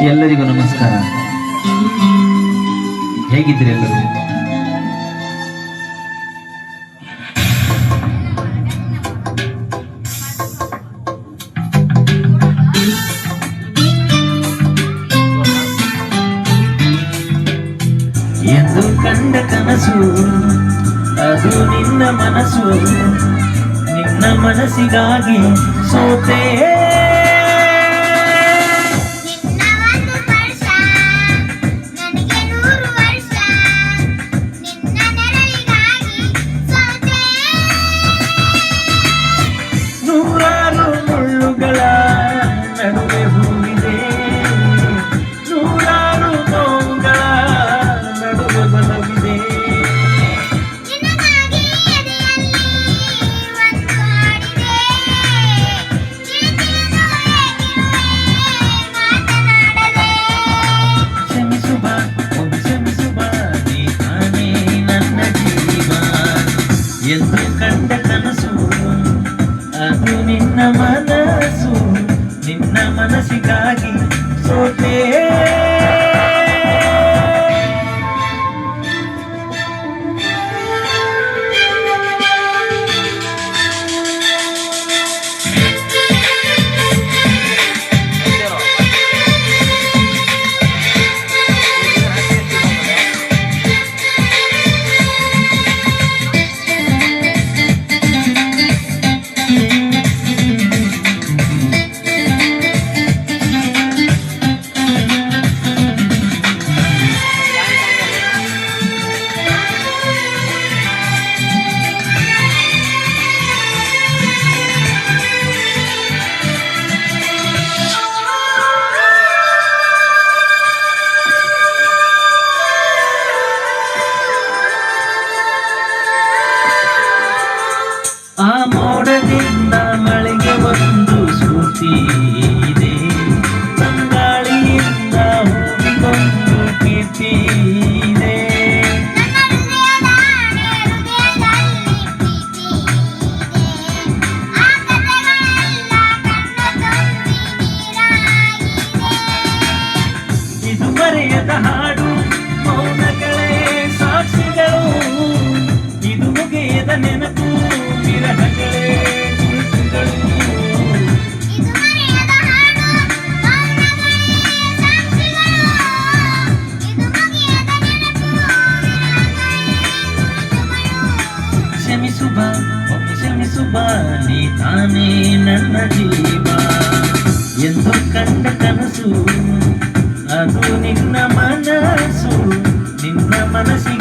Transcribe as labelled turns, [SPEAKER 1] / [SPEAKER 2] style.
[SPEAKER 1] ಎಲ್ಲರಿಗೂ ನಮಸ್ಕಾರ. ಹೇಗಿದ್ದೀರಿ ಎಲ್ಲರೂ? ಎಂದು ಕಂಡ ಕನಸು ಅದು ನಿನ್ನ ಮನಸ್ಸು, ನಿನ್ನ ಮನಸ್ಸಿಗಾಗಿ ಸೋತೆ. ನೂರಾರು ಮುಳ್ಳುಗಳ ನಡುವೆ ಹೂವಿದೆ, ನೂರಾರು ನೋವುಗಳ ನಡುವೆ ಬಲವಿದೆ. ಕ್ಷಮಿಸುವ ಕ್ಷಮಿಸುವ ನೀ ತಾನೇ ನನ್ನ ಜೀವ. ಎಂದು ಕಂಡ ಕನಸು ಅದು ನಿನ್ನ ಮನಸ್ಸು, ನಿನ್ನ ಮನಸ್ಸಿಗಾಗಿ ಸೋತೆ. ಆ ಮೋಡದಿಂದ ಮಳೆಗೆ ಒಂದು ಸ್ಫೂರ್ತಿ ಇದೆ, ತಂಗಾಳಿಯಿಂದ ಹೂವಿಗೊಂದು ಕೀರ್ತಿ ಇದೆ. ಇದು ಮರೆಯದ ಹಾಡು, ಮೌನಗಳೇ ಸಾಕ್ಷಿಗಳು, ಇದು ಮುಗಿಯದ ನೆನಪು, ವಿರಹಗಳೇ ಗುರುತುಗಳು. ಕ್ಷಮಿಸುವ ಕ್ಷಮಿಸುವ ನೀ ತಾನೇ ನನ್ನ ಜೀವ. ಎಂದು ಕಂಡ ಕನಸು ಅದು ನಿನ್ನ ಮನಸ್ಸು, ನಿನ್ನ ಮನಸ್ಸಿಗೆ